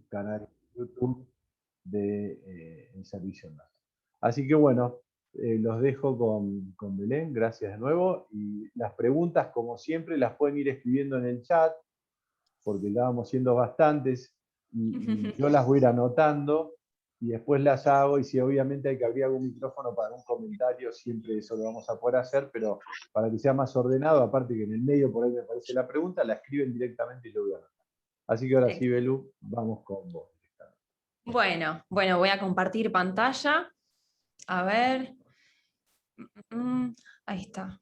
canal de YouTube de el Servicio Nuestro. Así que bueno, los dejo con Belén, gracias de nuevo, y las preguntas, como siempre, las pueden ir escribiendo en el chat, porque ya vamos siendo bastantes, y yo las voy a ir anotando, y después las hago, y si obviamente hay que abrir algún micrófono para un comentario, siempre eso lo vamos a poder hacer, pero para que sea más ordenado, aparte que en el medio por ahí me aparece la pregunta, la escriben directamente y yo voy a anotar. Así que ahora sí, Belu, vamos con vos. Bueno, voy a compartir pantalla. A ver. Ahí está.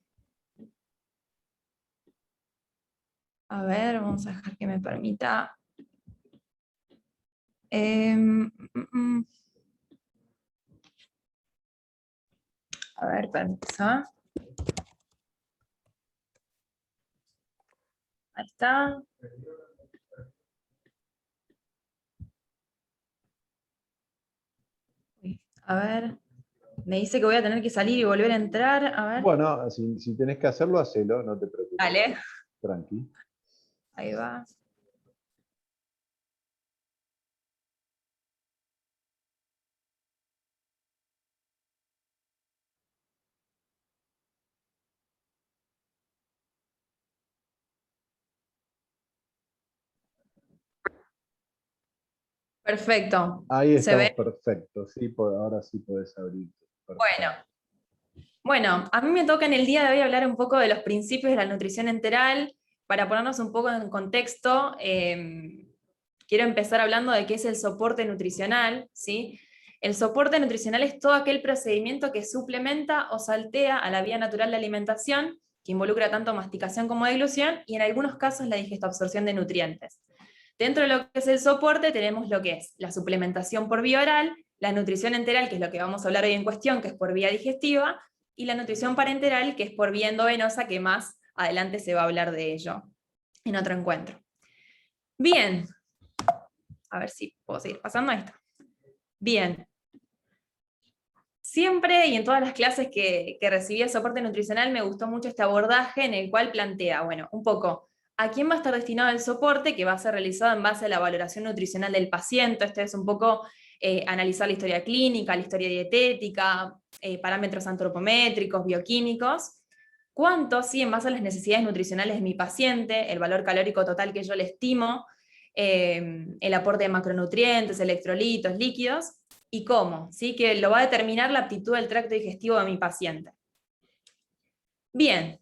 A ver, vamos a dejar que me permita. A ver, permiso. Ahí está. A ver. Me dice que voy a tener que salir y volver a entrar. A ver. Bueno, si tenés que hacerlo, hacelo, no te preocupes. Dale. Tranqui. Ahí va. Perfecto. Ahí ¿Se estamos, ve? perfecto. Sí, ahora sí podés abrir. Bueno, a mí me toca en el día de hoy hablar un poco de los principios de la nutrición enteral. Para ponernos un poco en contexto, quiero empezar hablando de qué es el soporte nutricional, ¿sí? El soporte nutricional es todo aquel procedimiento que suplementa o saltea a la vía natural de alimentación, que involucra tanto masticación como deglución, y en algunos casos la digestión-absorción de nutrientes. Dentro de lo que es el soporte tenemos lo que es la suplementación por vía oral, la nutrición enteral, que es lo que vamos a hablar hoy en cuestión, que es por vía digestiva, y la nutrición parenteral, que es por vía endovenosa, que más adelante se va a hablar de ello en otro encuentro. Bien, a ver si puedo seguir pasando a esto. Bien. Siempre y en todas las clases que recibí el soporte nutricional me gustó mucho este abordaje en el cual plantea, bueno, un poco, ¿a quién va a estar destinado el soporte? Que va a ser realizado en base a la valoración nutricional del paciente. Este es un poco analizar la historia clínica, la historia dietética, parámetros antropométricos, bioquímicos. ¿Cuánto? Sí, en base a las necesidades nutricionales de mi paciente, el valor calórico total que yo le estimo, el aporte de macronutrientes, electrolitos, líquidos, y cómo, ¿sí? Que lo va a determinar la aptitud del tracto digestivo de mi paciente. Bien,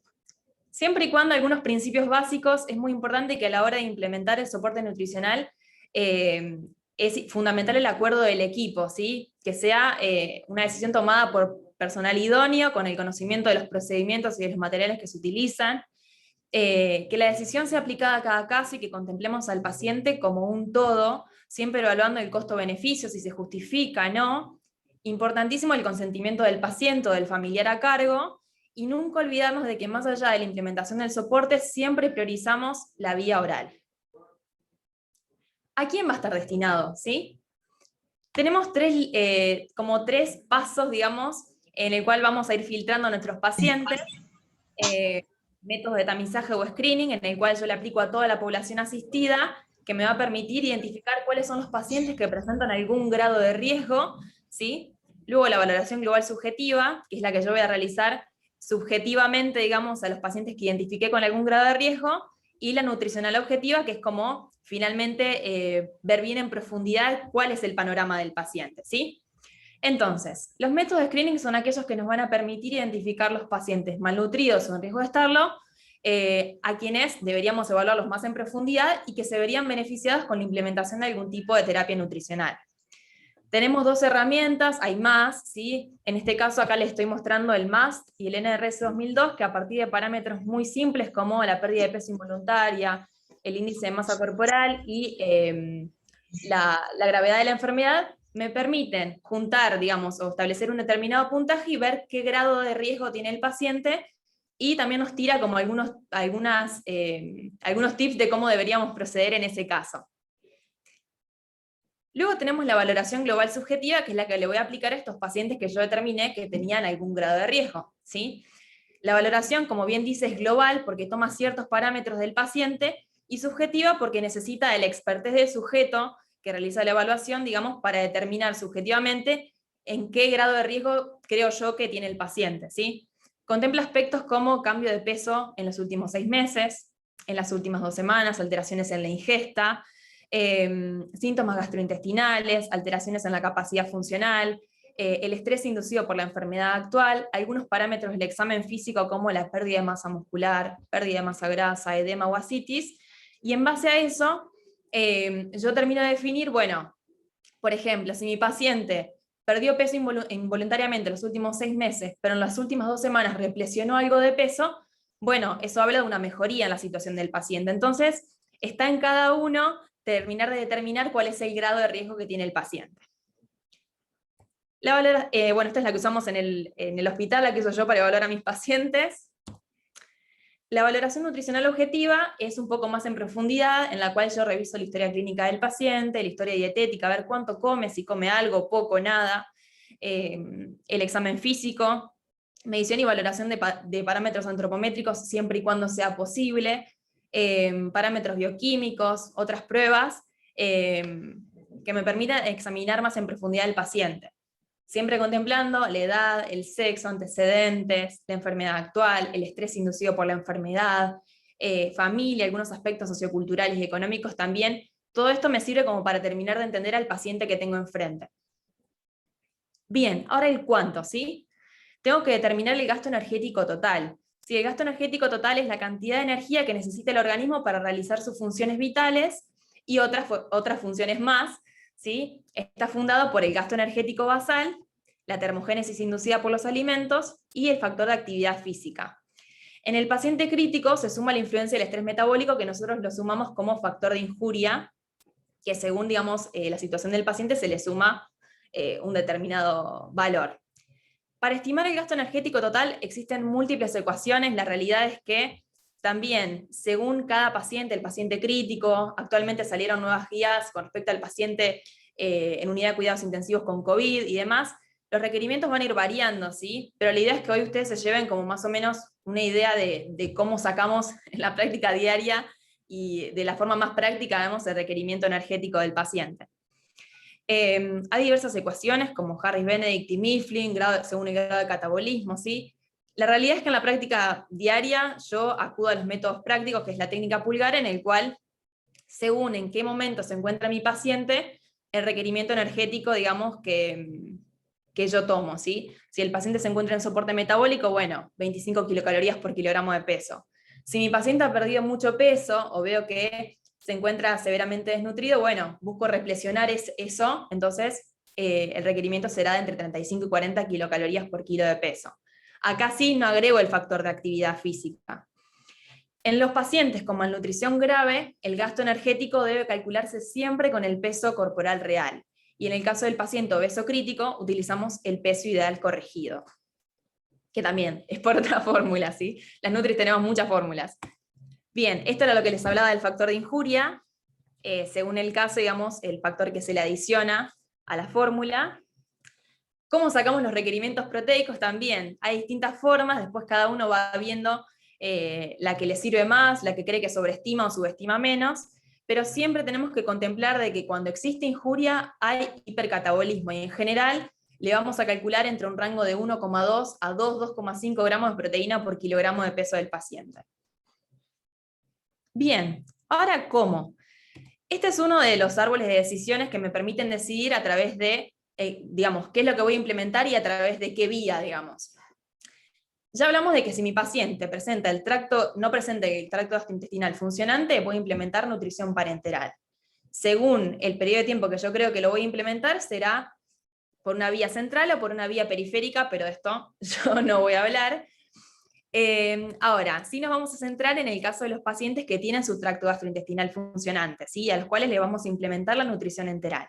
siempre y cuando algunos principios básicos, es muy importante que a la hora de implementar el soporte nutricional es fundamental el acuerdo del equipo, ¿sí? Que sea una decisión tomada por personal idóneo, con el conocimiento de los procedimientos y de los materiales que se utilizan, que la decisión sea aplicada a cada caso y que contemplemos al paciente como un todo, siempre evaluando el costo-beneficio, si se justifica o no. Importantísimo el consentimiento del paciente o del familiar a cargo, y nunca olvidarnos de que más allá de la implementación del soporte, siempre priorizamos la vía oral. ¿A quién va a estar destinado? ¿Sí? Tenemos como tres pasos, digamos, en el cual vamos a ir filtrando a nuestros pacientes. Métodos de tamizaje o screening, en el cual yo le aplico a toda la población asistida, que me va a permitir identificar cuáles son los pacientes que presentan algún grado de riesgo, ¿sí? Luego la valoración global subjetiva, que es la que yo voy a realizar subjetivamente, digamos, a los pacientes que identifiqué con algún grado de riesgo, y la nutricional objetiva, que es como finalmente ver bien en profundidad cuál es el panorama del paciente, ¿sí? Entonces, los métodos de screening son aquellos que nos van a permitir identificar los pacientes malnutridos o en riesgo de estarlo, a quienes deberíamos evaluarlos más en profundidad y que se verían beneficiados con la implementación de algún tipo de terapia nutricional. Tenemos dos herramientas, hay más, ¿sí? En este caso acá les estoy mostrando el MAST y el NRS 2002, que a partir de parámetros muy simples como la pérdida de peso involuntaria, el índice de masa corporal y la gravedad de la enfermedad, me permiten juntar, digamos, o establecer un determinado puntaje y ver qué grado de riesgo tiene el paciente, y también nos tira como algunos tips de cómo deberíamos proceder en ese caso. Luego tenemos la valoración global subjetiva, que es la que le voy a aplicar a estos pacientes que yo determiné que tenían algún grado de riesgo, ¿sí? La valoración, como bien dice, es global porque toma ciertos parámetros del paciente, y subjetiva porque necesita el expertise del sujeto, que realiza la evaluación, digamos, para determinar subjetivamente en qué grado de riesgo creo yo que tiene el paciente, ¿sí? Contempla aspectos como cambio de peso en los últimos 6 meses, en las últimas 2 semanas, alteraciones en la ingesta, síntomas gastrointestinales, alteraciones en la capacidad funcional, el estrés inducido por la enfermedad actual, algunos parámetros del examen físico como la pérdida de masa muscular, pérdida de masa grasa, edema o ascitis, y en base a eso yo termino de definir, bueno, por ejemplo, si mi paciente perdió peso involuntariamente en los últimos 6 meses, pero en las últimas 2 semanas replesionó algo de peso, bueno, eso habla de una mejoría en la situación del paciente. Entonces, está en cada uno terminar de determinar cuál es el grado de riesgo que tiene el paciente. Bueno, esta es la que usamos en el hospital, la que uso yo para evaluar a mis pacientes. La valoración nutricional objetiva es un poco más en profundidad, en la cual yo reviso la historia clínica del paciente, la historia dietética, a ver cuánto come, si come algo, poco, nada, el examen físico, medición y valoración de parámetros antropométricos siempre y cuando sea posible, parámetros bioquímicos, otras pruebas que me permitan examinar más en profundidad al paciente. Siempre contemplando la edad, el sexo, antecedentes, la enfermedad actual, el estrés inducido por la enfermedad, familia, algunos aspectos socioculturales y económicos también. Todo esto me sirve como para terminar de entender al paciente que tengo enfrente. Bien, ahora el cuánto, ¿sí? Tengo que determinar el gasto energético total. Si el gasto energético total es la cantidad de energía que necesita el organismo para realizar sus funciones vitales y otras funciones más, ¿sí? Está fundado por el gasto energético basal, la termogénesis inducida por los alimentos y el factor de actividad física. En el paciente crítico se suma la influencia del estrés metabólico, que nosotros lo sumamos como factor de injuria, que según, digamos, la situación del paciente se le suma un determinado valor. Para estimar el gasto energético total existen múltiples ecuaciones. La realidad es que también, según cada paciente, el paciente crítico, actualmente salieron nuevas guías con respecto al paciente en unidad de cuidados intensivos con COVID y demás, los requerimientos van a ir variando, ¿sí? Pero la idea es que hoy ustedes se lleven como más o menos una idea de cómo sacamos en la práctica diaria y de la forma más práctica, vemos, el requerimiento energético del paciente. Hay diversas ecuaciones como Harris, Benedict y Mifflin, según el grado de catabolismo, ¿sí? La realidad es que en la práctica diaria yo acudo a los métodos prácticos, que es la técnica pulgar, en el cual, según en qué momento se encuentra mi paciente, el requerimiento energético, digamos, que yo tomo, ¿sí? Si el paciente se encuentra en soporte metabólico, bueno, 25 kilocalorías por kilogramo de peso. Si mi paciente ha perdido mucho peso, o veo que se encuentra severamente desnutrido, bueno, busco replesionar eso, entonces el requerimiento será de entre 35 y 40 kilocalorías por kilo de peso. Acá sí no agrego el factor de actividad física. En los pacientes con malnutrición grave, el gasto energético debe calcularse siempre con el peso corporal real. Y en el caso del paciente obeso crítico, utilizamos el peso ideal corregido, que también es por otra fórmula, ¿sí? Las Nutris tenemos muchas fórmulas. Bien, esto era lo que les hablaba del factor de injuria. Según el caso, digamos, el factor que se le adiciona a la fórmula. ¿Cómo sacamos los requerimientos proteicos? También hay distintas formas, después cada uno va viendo la que le sirve más, la que cree que sobreestima o subestima menos, pero siempre tenemos que contemplar de que cuando existe injuria hay hipercatabolismo, y en general le vamos a calcular entre un rango de 1,2 a 2,5 gramos de proteína por kilogramo de peso del paciente. Bien, ahora ¿cómo? Este es uno de los árboles de decisiones que me permiten decidir a través de, digamos, qué es lo que voy a implementar y a través de qué vía, digamos. Ya hablamos de que si mi paciente no presenta el tracto gastrointestinal funcionante, voy a implementar nutrición parenteral. Según el periodo de tiempo que yo creo que lo voy a implementar, será por una vía central o por una vía periférica, pero de esto yo no voy a hablar. Ahora, sí nos vamos a centrar en el caso de los pacientes que tienen su tracto gastrointestinal funcionante, ¿sí? A los cuales le vamos a implementar la nutrición enteral.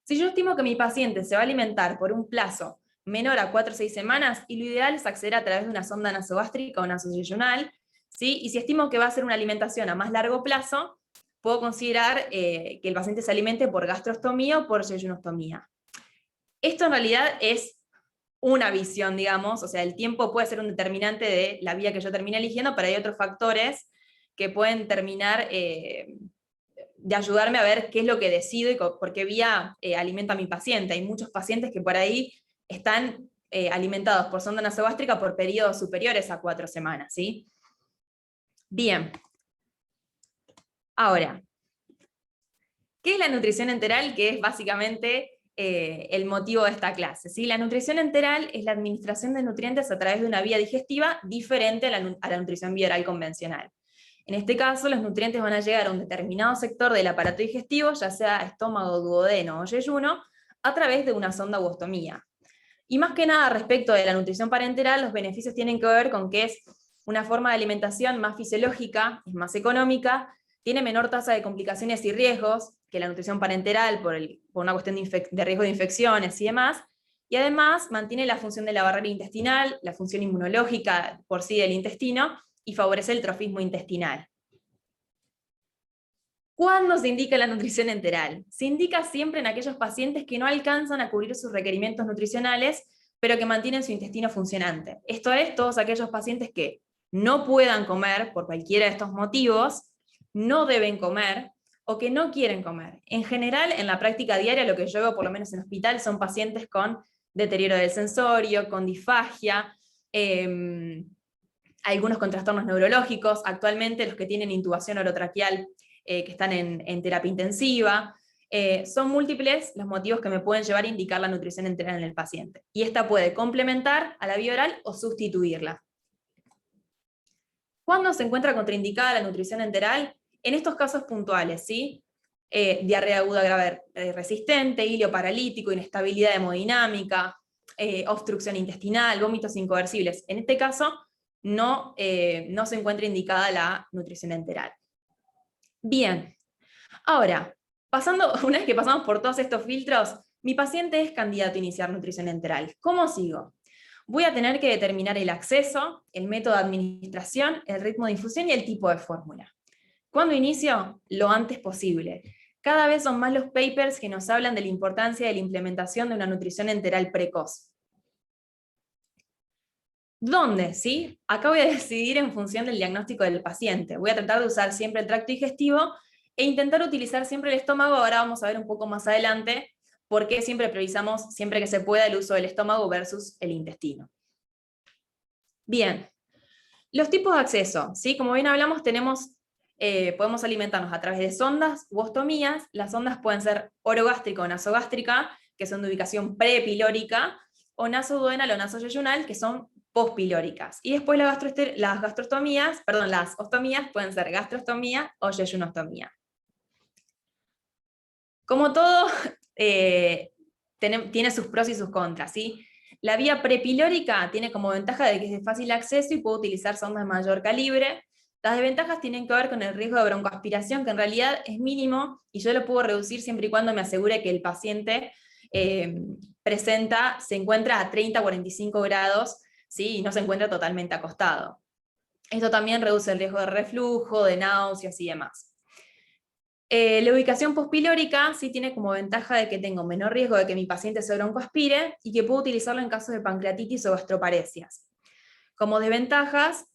Si yo estimo que mi paciente se va a alimentar por un plazo menor a 4 o 6 semanas, y lo ideal es acceder a través de una sonda nasogástrica o nasoyeyunal, ¿sí? Y si estimo que va a ser una alimentación a más largo plazo, puedo considerar que el paciente se alimente por gastrostomía o por yeyunostomía. Esto en realidad es una visión, digamos, o sea, el tiempo puede ser un determinante de la vía que yo termine eligiendo, pero hay otros factores que pueden terminar de ayudarme a ver qué es lo que decido y por qué vía alimento a mi paciente. Hay muchos pacientes que por ahí están alimentados por sonda nasogástrica por periodos superiores a 4 semanas, ¿sí? Bien. Ahora, ¿qué es la nutrición enteral? Que es básicamente el motivo de esta clase, ¿sí? La nutrición enteral es la administración de nutrientes a través de una vía digestiva diferente a la nutrición bioral convencional. En este caso, los nutrientes van a llegar a un determinado sector del aparato digestivo, ya sea estómago, duodeno o yeyuno, a través de una sonda u ostomía. Y más que nada, respecto de la nutrición parenteral, los beneficios tienen que ver con que es una forma de alimentación más fisiológica, es más económica, tiene menor tasa de complicaciones y riesgos que la nutrición parenteral por una cuestión de riesgo de infecciones y demás, y además mantiene la función de la barrera intestinal, la función inmunológica por sí del intestino, y favorece el trofismo intestinal. ¿Cuándo se indica la nutrición enteral? Se indica siempre en aquellos pacientes que no alcanzan a cubrir sus requerimientos nutricionales, pero que mantienen su intestino funcionante. Esto es, todos aquellos pacientes que no puedan comer por cualquiera de estos motivos, no deben comer, o que no quieren comer. En general, en la práctica diaria, lo que yo veo, por lo menos en hospital, son pacientes con deterioro del sensorio, con disfagia, algunos con trastornos neurológicos, actualmente los que tienen intubación orotraqueal, que están en terapia intensiva. Son múltiples los motivos que me pueden llevar a indicar la nutrición enteral en el paciente. Y esta puede complementar a la vía oral o sustituirla. ¿Cuándo se encuentra contraindicada la nutrición enteral? En estos casos puntuales, ¿sí? Diarrea aguda grave resistente, hilo paralítico, inestabilidad hemodinámica, obstrucción intestinal, vómitos inconversibles. En este caso, no se encuentra indicada la nutrición enteral. Bien, ahora, una vez que pasamos por todos estos filtros, mi paciente es candidato a iniciar nutrición enteral. ¿Cómo sigo? Voy a tener que determinar el acceso, el método de administración, el ritmo de infusión y el tipo de fórmula. ¿Cuándo inicio? Lo antes posible. Cada vez son más los papers que nos hablan de la importancia de la implementación de una nutrición enteral precoz. ¿Dónde? ¿Sí? Acá voy a decidir en función del diagnóstico del paciente. Voy a tratar de usar siempre el tracto digestivo e intentar utilizar siempre el estómago. Ahora vamos a ver un poco más adelante por qué siempre priorizamos, siempre que se pueda, el uso del estómago versus el intestino. Bien, los tipos de acceso, ¿sí? Como bien hablamos, podemos alimentarnos a través de sondas u ostomías. Las sondas pueden ser orogástrica o nasogástrica, que son de ubicación prepilórica, o nasoduodenal o nasoyeyunal, que son pospilóricas. Y después las ostomías pueden ser gastrostomía o yeyunostomía. Como todo, tiene sus pros y sus contras, ¿sí? La vía prepilórica tiene como ventaja de que es de fácil acceso y puedo utilizar sondas de mayor calibre. Las desventajas tienen que ver con el riesgo de broncoaspiración, que en realidad es mínimo, y yo lo puedo reducir siempre y cuando me asegure que el paciente se encuentra a 30-45 grados, ¿sí? Y no se encuentra totalmente acostado. Esto también reduce el riesgo de reflujo, de náuseas y demás. La ubicación pospilórica sí tiene como ventaja de que tengo menor riesgo de que mi paciente se broncoaspire y que puedo utilizarlo en casos de pancreatitis o gastroparesias. Como desventajas,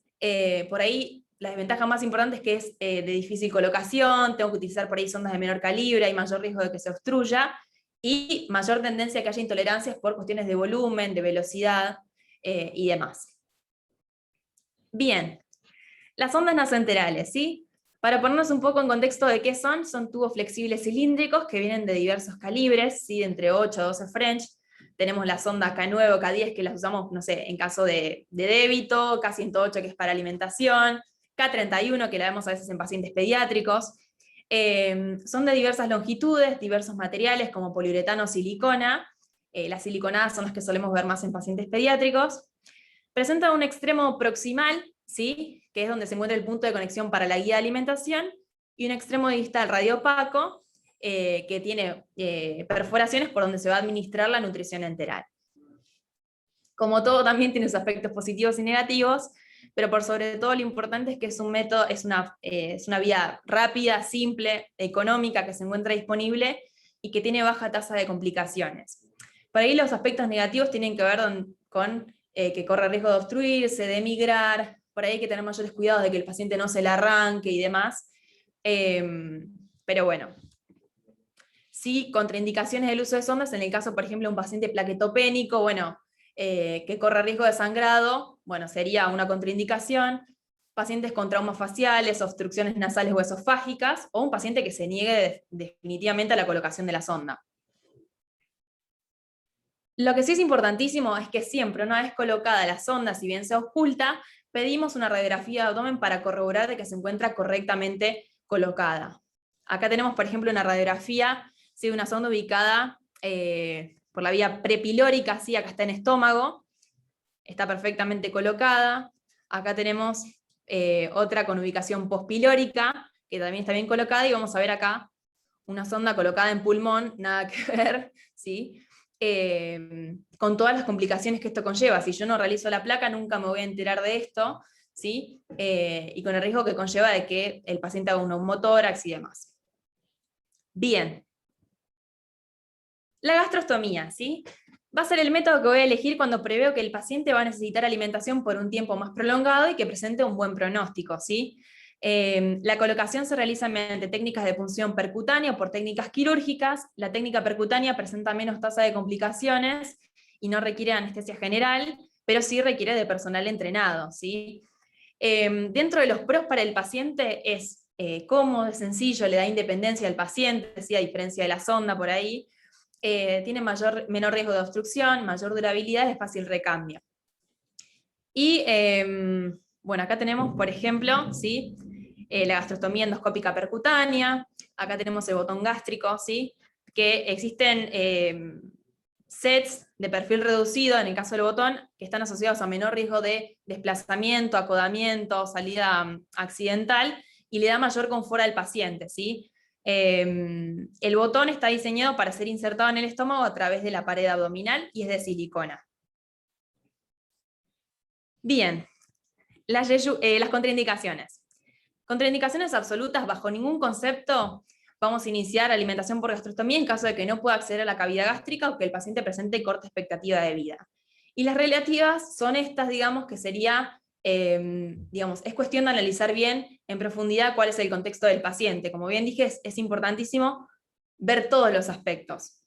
por ahí la desventaja más importante es que es de difícil colocación, tengo que utilizar por ahí sondas de menor calibre, hay mayor riesgo de que se obstruya, y mayor tendencia a que haya intolerancias por cuestiones de volumen, de velocidad y demás. Bien, las sondas nasoenterales, ¿sí? Para ponernos un poco en contexto de qué son tubos flexibles cilíndricos que vienen de diversos calibres, ¿sí? De entre 8 a 12 French. Tenemos la sonda K9 o K10 que las usamos, no sé, en caso de débito, K108 que es para alimentación, K31 que la vemos a veces en pacientes pediátricos. Son de diversas longitudes, diversos materiales como poliuretano o silicona. Las siliconadas son las que solemos ver más en pacientes pediátricos. Presentan un extremo proximal, ¿sí? Que es donde se encuentra el punto de conexión para la guía de alimentación, y un extremo distal radioopaco, que tiene perforaciones por donde se va a administrar la nutrición enteral. Como todo, también tiene sus aspectos positivos y negativos, pero por sobre todo lo importante es que es un método, es una vía rápida, simple, económica, que se encuentra disponible y que tiene baja tasa de complicaciones. Por ahí los aspectos negativos tienen que ver con que corre riesgo de obstruirse, de migrar, por ahí hay que tener mayores cuidados de que el paciente no se le arranque y demás. pero bueno. Sí, contraindicaciones del uso de sondas, en el caso, por ejemplo, de un paciente plaquetopénico, bueno, que corre riesgo de sangrado, bueno, sería una contraindicación. Pacientes con traumas faciales, obstrucciones nasales o esofágicas, o un paciente que se niegue definitivamente a la colocación de la sonda. Lo que sí es importantísimo es que siempre, una vez colocada la sonda, si bien se oculta, pedimos una radiografía de abdomen para corroborar de que se encuentra correctamente colocada. Acá tenemos, por ejemplo, una radiografía de una sonda ubicada por la vía prepilórica, ¿sí? Acá está en estómago, está perfectamente colocada. Acá tenemos otra con ubicación pospilórica, que también está bien colocada, y vamos a ver acá una sonda colocada en pulmón, nada que ver, ¿sí? Con todas las complicaciones que esto conlleva. Si yo no realizo la placa, nunca me voy a enterar de esto, ¿sí? Y con el riesgo que conlleva de que el paciente haga un neumotórax y demás. Bien. La gastrostomía, ¿sí? Va a ser el método que voy a elegir cuando preveo que el paciente va a necesitar alimentación por un tiempo más prolongado y que presente un buen pronóstico, ¿sí? La colocación se realiza mediante técnicas de punción percutánea o por técnicas quirúrgicas. La técnica percutánea presenta menos tasa de complicaciones y no requiere anestesia general, pero sí requiere de personal entrenado, ¿sí? Dentro de los pros para el paciente es cómodo, es sencillo, le da independencia al paciente, ¿sí? A diferencia de la sonda por ahí. Tiene menor riesgo de obstrucción, mayor durabilidad, es fácil recambio. Y bueno, acá tenemos, por ejemplo, ¿sí? La gastrostomía endoscópica percutánea, acá tenemos el botón gástrico, ¿sí? Que existen sets de perfil reducido, en el caso del botón, que están asociados a menor riesgo de desplazamiento, acodamiento, salida accidental, y le da mayor confort al paciente, ¿sí? El botón está diseñado para ser insertado en el estómago a través de la pared abdominal y es de silicona. Bien, las contraindicaciones. Contraindicaciones absolutas, bajo ningún concepto vamos a iniciar alimentación por gastrostomía en caso de que no pueda acceder a la cavidad gástrica o que el paciente presente corta expectativa de vida. Y las relativas son estas, digamos, que sería, digamos, es cuestión de analizar bien en profundidad cuál es el contexto del paciente. Como bien dije, es importantísimo ver todos los aspectos.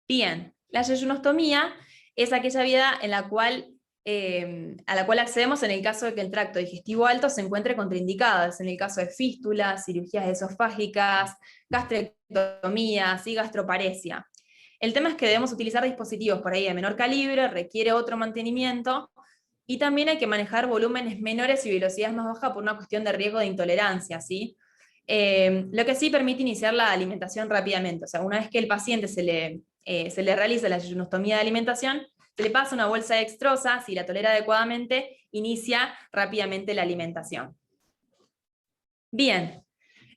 Bien, la yeyunostomía es aquella vía en la cual, a la cual accedemos en el caso de que el tracto digestivo alto se encuentre contraindicado, es en el caso de fístulas, cirugías esofágicas, gastrectomías y gastroparesia. El tema es que debemos utilizar dispositivos por ahí de menor calibre, requiere otro mantenimiento, y también hay que manejar volúmenes menores y velocidades más bajas por una cuestión de riesgo de intolerancia, ¿sí? Lo que sí permite iniciar la alimentación rápidamente, o sea, una vez que el paciente se le realiza la yeyunostomía de alimentación, se le pasa una bolsa dextrosa, si la tolera adecuadamente, inicia rápidamente la alimentación. Bien,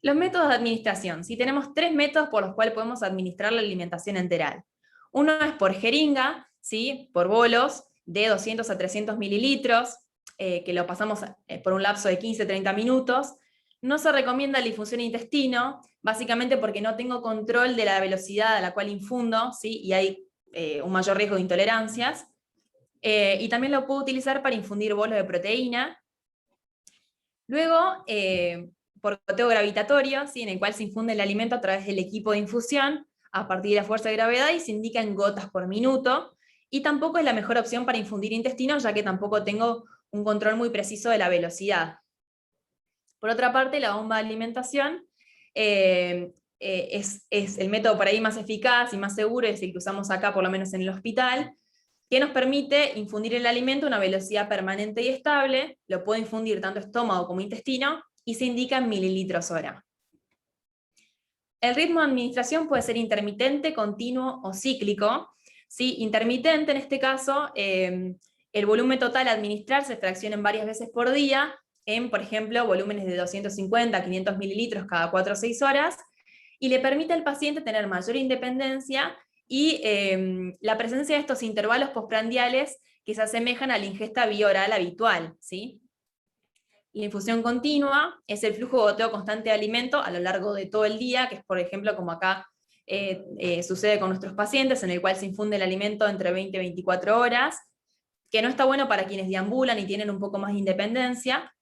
los métodos de administración. Si tenemos 3 métodos por los cuales podemos administrar la alimentación enteral. Uno es por jeringa, ¿sí? Por bolos, de 200 a 300 mililitros, que lo pasamos por un lapso de 15-30 minutos. No se recomienda la infusión intestino, básicamente porque no tengo control de la velocidad a la cual infundo, ¿sí? Y hay un mayor riesgo de intolerancias. Y también lo puedo utilizar para infundir bolos de proteína. Luego, por goteo gravitatorio, ¿sí? En el cual se infunde el alimento a través del equipo de infusión, a partir de la fuerza de gravedad, y se indica en gotas por minuto. Y tampoco es la mejor opción para infundir intestino, ya que tampoco tengo un control muy preciso de la velocidad. Por otra parte, la bomba de alimentación es el método por ahí más eficaz y más seguro, es el que usamos acá, por lo menos en el hospital, que nos permite infundir el alimento a una velocidad permanente y estable, lo puedo infundir tanto estómago como intestino, y se indica en mililitros hora. El ritmo de administración puede ser intermitente, continuo o cíclico. ¿Sí? Intermitente, en este caso, el volumen total a administrar se fracciona en varias veces por día, en, por ejemplo, volúmenes de 250 a 500 mililitros cada 4 o 6 horas, y le permite al paciente tener mayor independencia y la presencia de estos intervalos postprandiales que se asemejan a la ingesta bioral habitual, ¿sí? La infusión continua es el flujo goteo constante de alimento a lo largo de todo el día, que es, por ejemplo, como acá sucede con nuestros pacientes, en el cual se infunde el alimento entre 20 y 24 horas, que no está bueno para quienes deambulan y tienen un poco más de independencia.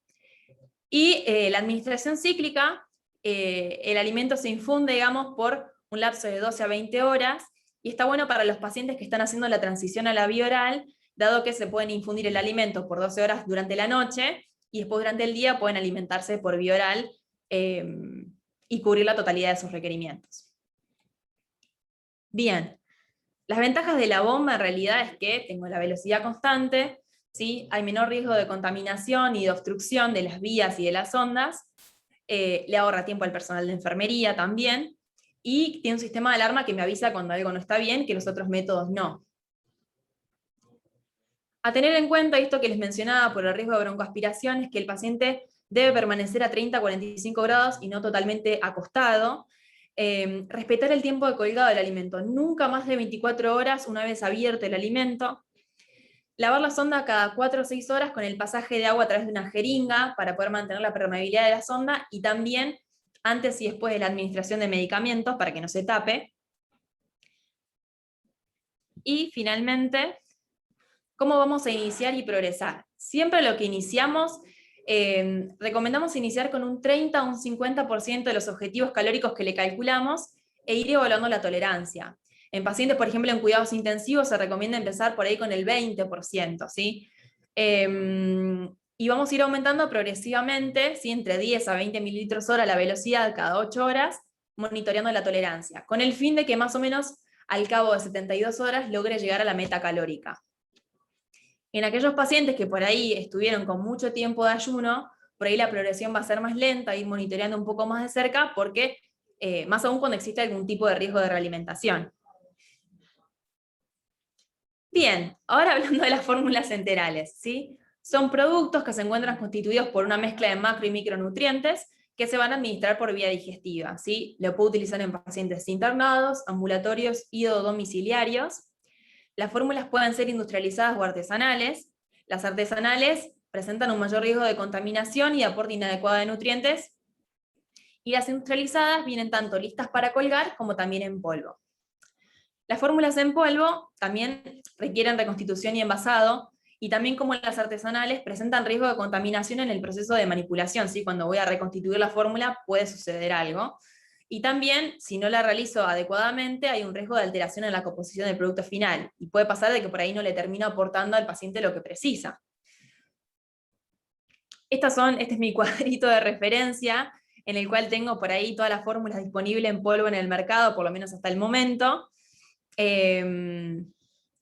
Y la administración cíclica el alimento se infunde, digamos, por un lapso de 12 a 20 horas, y está bueno para los pacientes que están haciendo la transición a la vía oral, dado que se pueden infundir el alimento por 12 horas durante la noche, y después durante el día pueden alimentarse por vía oral y cubrir la totalidad de sus requerimientos. Bien, las ventajas de la bomba en realidad es que tengo la velocidad constante, ¿sí? Hay menor riesgo de contaminación y de obstrucción de las vías y de las ondas, le ahorra tiempo al personal de enfermería también, y tiene un sistema de alarma que me avisa cuando algo no está bien, que los otros métodos no. A tener en cuenta esto que les mencionaba por el riesgo de broncoaspiración, es que el paciente debe permanecer a 30 a 45 grados y no totalmente acostado. Respetar el tiempo de colgado del alimento, nunca más de 24 horas una vez abierto el alimento. Lavar la sonda cada 4 o 6 horas con el pasaje de agua a través de una jeringa para poder mantener la permeabilidad de la sonda, y también antes y después de la administración de medicamentos para que no se tape. Y finalmente, ¿cómo vamos a iniciar y progresar? Siempre lo que iniciamos, recomendamos iniciar con un 30 o un 50% de los objetivos calóricos que le calculamos e ir evaluando la tolerancia. En pacientes, por ejemplo, en cuidados intensivos se recomienda empezar por ahí con el 20%, ¿sí? Y vamos a ir aumentando progresivamente, ¿sí? Entre 10 a 20 mililitros hora la velocidad cada 8 horas, monitoreando la tolerancia, con el fin de que más o menos al cabo de 72 horas logre llegar a la meta calórica. En aquellos pacientes que por ahí estuvieron con mucho tiempo de ayuno, por ahí la progresión va a ser más lenta, ir monitoreando un poco más de cerca, porque más aún cuando existe algún tipo de riesgo de realimentación. Bien, ahora hablando de las fórmulas enterales, ¿sí? Son productos que se encuentran constituidos por una mezcla de macro y micronutrientes que se van a administrar por vía digestiva, ¿sí? Lo puedo utilizar en pacientes internados, ambulatorios y o domiciliarios. Las fórmulas pueden ser industrializadas o artesanales. Las artesanales presentan un mayor riesgo de contaminación y aporte inadecuado de nutrientes, y las industrializadas vienen tanto listas para colgar como también en polvo. Las fórmulas en polvo también requieren reconstitución y envasado, y también como las artesanales presentan riesgo de contaminación en el proceso de manipulación, ¿sí? Cuando voy a reconstituir la fórmula puede suceder algo. Y también, si no la realizo adecuadamente, hay un riesgo de alteración en la composición del producto final, y puede pasar de que por ahí no le termino aportando al paciente lo que precisa. Este es mi cuadrito de referencia, en el cual tengo por ahí todas las fórmulas disponibles en polvo en el mercado, por lo menos hasta el momento.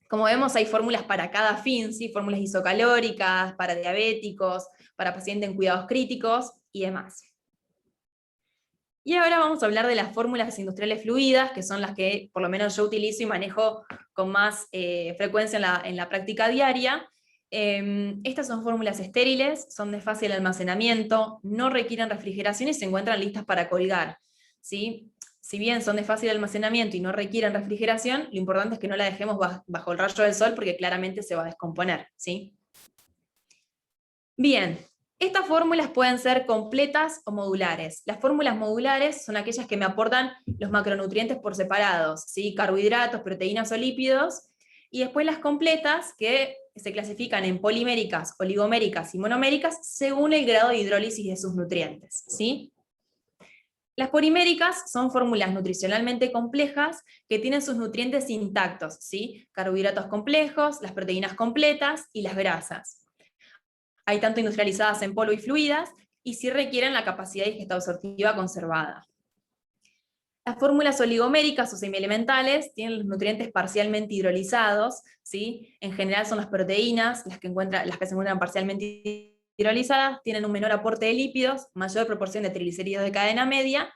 Como vemos, hay fórmulas para cada fin, ¿sí? Fórmulas isocalóricas, para diabéticos, para pacientes en cuidados críticos y demás. Y ahora vamos a hablar de las fórmulas industriales fluidas, que son las que por lo menos yo utilizo y manejo con más frecuencia en la práctica diaria. Estas son fórmulas estériles, son de fácil almacenamiento, no requieren refrigeración y se encuentran listas para colgar, ¿sí? Si bien son de fácil almacenamiento y no requieren refrigeración, lo importante es que no la dejemos bajo el rayo del sol porque claramente se va a descomponer, ¿sí? Bien, estas fórmulas pueden ser completas o modulares. Las fórmulas modulares son aquellas que me aportan los macronutrientes por separados, ¿sí? Carbohidratos, proteínas o lípidos, y después las completas, que se clasifican en poliméricas, oligoméricas y monoméricas según el grado de hidrólisis de sus nutrientes, ¿sí? Las poliméricas son fórmulas nutricionalmente complejas que tienen sus nutrientes intactos, ¿sí? Carbohidratos complejos, las proteínas completas y las grasas. Hay tanto industrializadas en polvo y fluidas, y sí requieren la capacidad digesta-absortiva conservada. Las fórmulas oligoméricas o semielementales tienen los nutrientes parcialmente hidrolizados, ¿sí? En general son las proteínas las que se encuentran parcialmente hidrolizadas, tienen un menor aporte de lípidos, mayor proporción de triglicéridos de cadena media,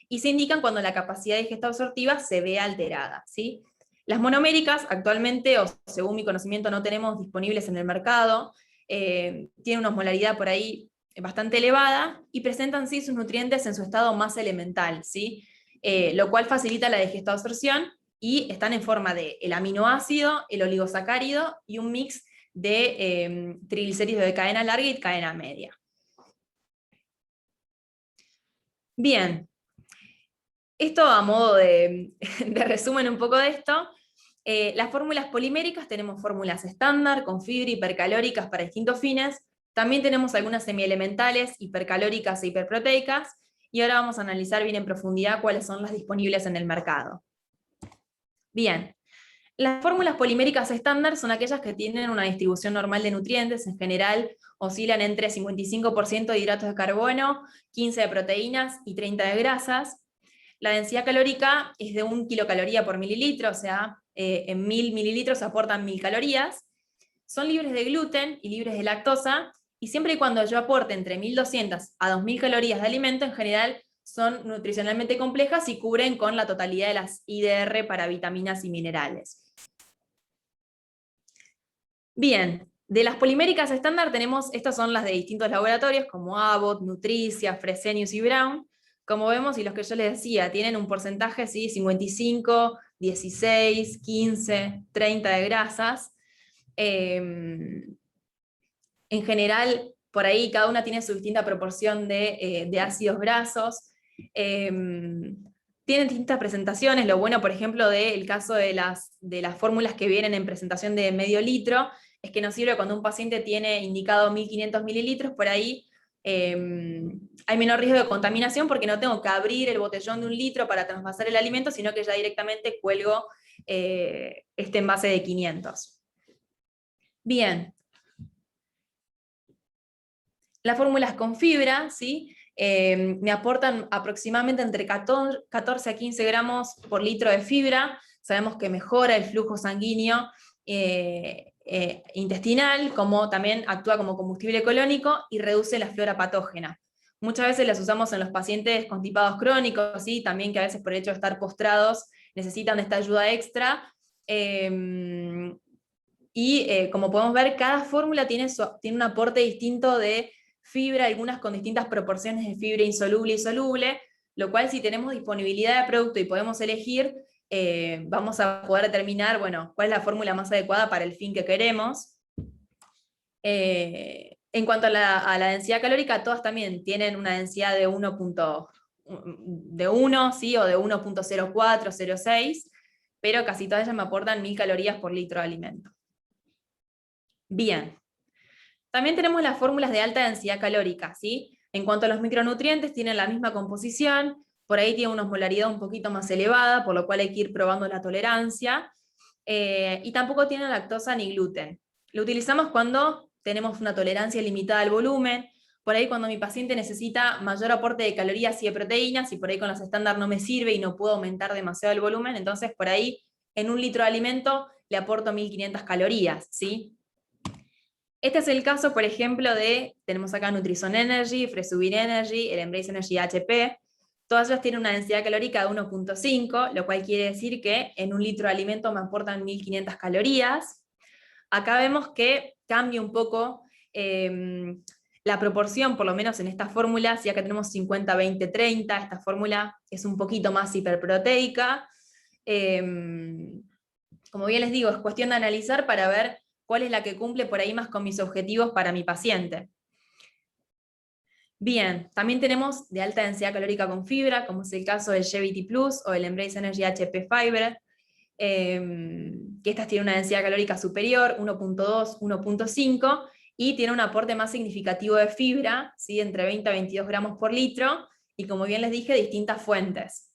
y se indican cuando la capacidad digesta-absortiva se ve alterada, ¿sí? Las monoméricas actualmente, o según mi conocimiento, no tenemos disponibles en el mercado, tienen una osmolaridad por ahí bastante elevada, y presentan sí sus nutrientes en su estado más elemental, ¿sí? Lo cual facilita la digesta-absorción, y están en forma de el aminoácido, el oligosacárido y un mix de triglicéridos de cadena larga y cadena media. Bien, esto a modo de resumen un poco de esto. Las fórmulas poliméricas, tenemos fórmulas estándar con fibra hipercalóricas para distintos fines. También tenemos algunas semielementales, hipercalóricas e hiperproteicas, y ahora vamos a analizar bien en profundidad cuáles son las disponibles en el mercado. Bien, las fórmulas poliméricas estándar son aquellas que tienen una distribución normal de nutrientes, en general oscilan entre 55% de hidratos de carbono, 15 de proteínas y 30 de grasas. La densidad calórica es de 1 kilocaloría por mililitro, o sea, en 1000 mililitros aportan 1000 calorías. Son libres de gluten y libres de lactosa, y siempre y cuando yo aporte entre 1200 a 2000 calorías de alimento, en general son nutricionalmente complejas y cubren con la totalidad de las IDR para vitaminas y minerales. Bien, de las poliméricas estándar tenemos, estas son las de distintos laboratorios como Abbott, Nutricia, Fresenius y Brown. Como vemos, y los que yo les decía, tienen un porcentaje, ¿sí? 55, 16, 15, 30 de grasas. En general, por ahí cada una tiene su distinta proporción de ácidos grasos. Tienen distintas presentaciones. Lo bueno, por ejemplo, del caso de las fórmulas que vienen en presentación de medio litro, es que nos sirve cuando un paciente tiene indicado 1500 mililitros, por ahí hay menor riesgo de contaminación porque no tengo que abrir el botellón de 1 litro para trasvasar el alimento, sino que ya directamente cuelgo este envase de 500. Bien. Las fórmulas con fibra, ¿sí? Me aportan aproximadamente entre 14 a 15 gramos por litro de fibra. Sabemos que mejora el flujo sanguíneo intestinal, como también actúa como combustible colónico y reduce la flora patógena. Muchas veces las usamos en los pacientes constipados crónicos, ¿sí? También que a veces por el hecho de estar postrados necesitan de esta ayuda extra. Como podemos ver, cada fórmula tiene un aporte distinto de fibra, algunas con distintas proporciones de fibra insoluble y soluble, lo cual si tenemos disponibilidad de producto y podemos elegir, vamos a poder determinar, bueno, cuál es la fórmula más adecuada para el fin que queremos. En cuanto a la densidad calórica, todas también tienen una densidad de 1, ¿sí? O de 1.04, 0.6, pero casi todas ellas me aportan 1000 calorías por litro de alimento. Bien. También tenemos las fórmulas de alta densidad calórica, ¿sí? En cuanto a los micronutrientes, tienen la misma composición, por ahí tiene una osmolaridad un poquito más elevada, por lo cual hay que ir probando la tolerancia, y tampoco tiene lactosa ni gluten. Lo utilizamos cuando tenemos una tolerancia limitada al volumen, por ahí cuando mi paciente necesita mayor aporte de calorías y de proteínas, y por ahí con las estándar no me sirve y no puedo aumentar demasiado el volumen, entonces por ahí en 1 litro de alimento le aporto 1500 calorías, ¿sí? Este es el caso, por ejemplo, tenemos acá Nutrizone Energy, Fresubin Energy, el Embrace Energy HP. Todas ellas tienen una densidad calórica de 1.5, lo cual quiere decir que en 1 litro de alimento me aportan 1500 calorías. Acá vemos que cambia un poco la proporción, por lo menos en estas fórmulas, y acá tenemos 50, 20, 30, esta fórmula es un poquito más hiperproteica. Como bien les digo, es cuestión de analizar para ver cuál es la que cumple por ahí más con mis objetivos para mi paciente. Bien, también tenemos de alta densidad calórica con fibra, como es el caso del Gevity Plus o el Embrace Energy HP Fiber, que estas tienen una densidad calórica superior, 1.2, 1.5, y tiene un aporte más significativo de fibra, ¿sí? Entre 20 a 22 gramos por litro, y como bien les dije, distintas fuentes.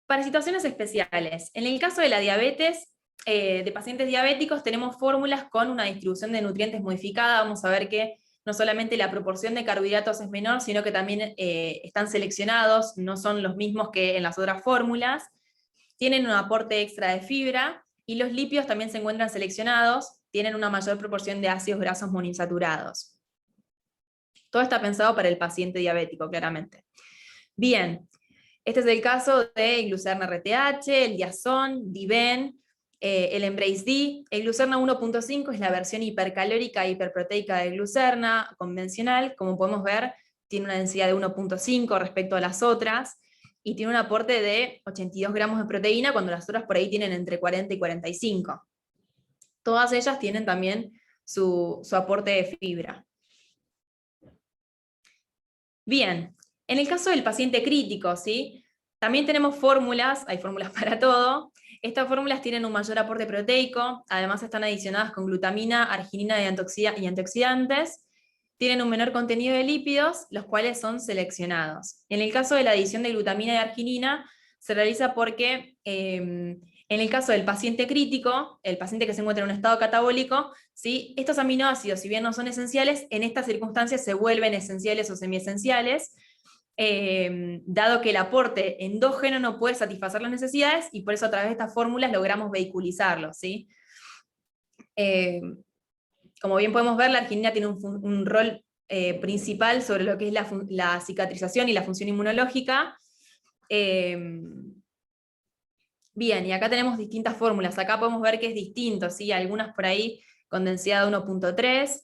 Para situaciones especiales, en el caso de la diabetes, de pacientes diabéticos, tenemos fórmulas con una distribución de nutrientes modificada. Vamos a ver que no solamente la proporción de carbohidratos es menor, sino que también están seleccionados, no son los mismos que en las otras fórmulas. Tienen un aporte extra de fibra, y los lípidos también se encuentran seleccionados, tienen una mayor proporción de ácidos grasos monoinsaturados. Todo está pensado para el paciente diabético, claramente. Bien. Este es el caso de Glucerna RTH, el Diazón, Diven, el Embrace D. El Glucerna 1.5 es la versión hipercalórica e hiperproteica de Glucerna convencional. Como podemos ver, tiene una densidad de 1.5 respecto a las otras, y tiene un aporte de 82 gramos de proteína, cuando las otras por ahí tienen entre 40 y 45. Todas ellas tienen también su aporte de fibra. Bien. En el caso del paciente crítico, ¿sí? También tenemos fórmulas, hay fórmulas para todo. Estas fórmulas tienen un mayor aporte proteico, además están adicionadas con glutamina, arginina y antioxidantes. tienen un menor contenido de lípidos, los cuales son seleccionados. En el caso de la adición de glutamina y arginina, se realiza porque en el caso del paciente crítico, el paciente que se encuentra en un estado catabólico, ¿sí? Estos aminoácidos, si bien no son esenciales, en estas circunstancias se vuelven esenciales o semiesenciales, dado que el aporte endógeno no puede satisfacer las necesidades, y por eso a través de estas fórmulas logramos vehiculizarlos, ¿sí? Como bien podemos ver, la arginina tiene un rol principal sobre lo que es la cicatrización y la función inmunológica. Bien, y acá tenemos distintas fórmulas. Acá podemos ver que es distinto, ¿sí? Algunas por ahí con densidad 1.3.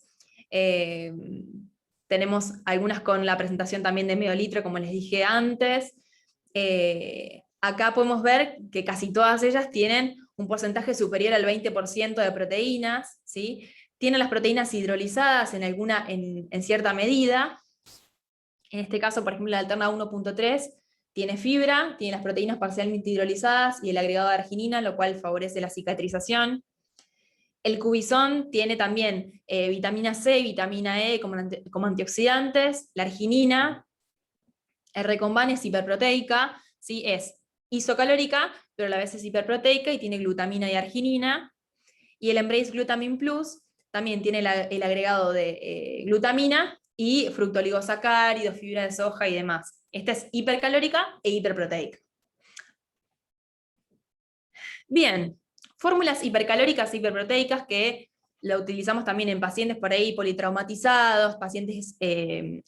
Tenemos algunas con la presentación también de medio litro, como les dije antes. Acá podemos ver que casi todas ellas tienen un porcentaje superior al 20% de proteínas, ¿sí? Tienen las proteínas hidrolizadas en cierta medida. En este caso, por ejemplo, la alterna 1.3 tiene fibra, tiene las proteínas parcialmente hidrolizadas y el agregado de arginina, lo cual favorece la cicatrización. El cubizón tiene también vitamina C y vitamina E como antioxidantes. La arginina, R-Comban es hiperproteica, ¿sí? Es isocalórica, pero a la vez es hiperproteica y tiene glutamina y arginina. Y el Embrace Glutamine Plus también tiene el agregado de glutamina y fructooligosacáridos, fibra de soja y demás. Esta es hipercalórica e hiperproteica. Bien, fórmulas hipercalóricas e hiperproteicas que la utilizamos también en pacientes por ahí politraumatizados, pacientes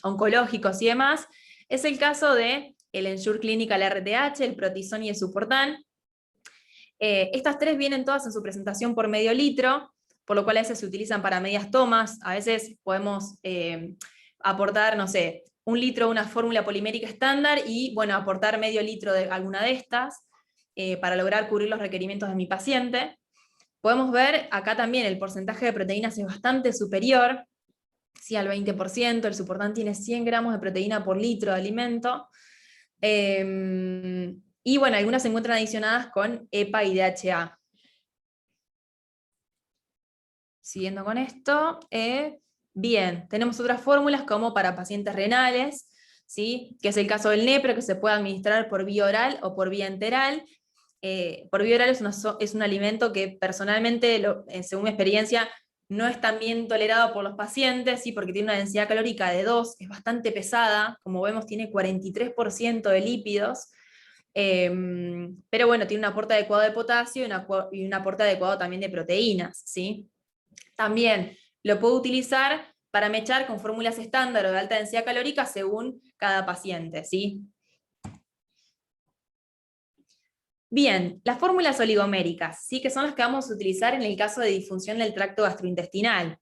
oncológicos y demás. Es el caso de el Ensure Clinical RTH, el Protisón y el Suportán. Estas tres vienen todas en su presentación por medio litro, por lo cual a veces se utilizan para medias tomas. A veces podemos aportar, no sé, 1 litro de una fórmula polimérica estándar y, bueno, aportar medio litro de alguna de estas para lograr cubrir los requerimientos de mi paciente. Podemos ver acá también el porcentaje de proteínas es bastante superior, ¿sí? Al 20%, el Suportán tiene 100 gramos de proteína por litro de alimento. Y bueno, algunas se encuentran adicionadas con EPA y DHA. Siguiendo con esto, bien, tenemos otras fórmulas como para pacientes renales, ¿sí? Que es el caso del Nepro, que se puede administrar por vía oral o por vía enteral. Por vía oral es un alimento que personalmente, según mi experiencia, no es tan bien tolerado por los pacientes, ¿sí? Porque tiene una densidad calórica de 2, es bastante pesada, como vemos tiene 43% de lípidos, pero bueno, tiene un aporte adecuado de potasio y un aporte adecuado también de proteínas, ¿sí? También lo puedo utilizar para mechar con fórmulas estándar o de alta densidad calórica según cada paciente, ¿sí? Bien, las fórmulas oligoméricas, ¿sí? Que son las que vamos a utilizar en el caso de disfunción del tracto gastrointestinal,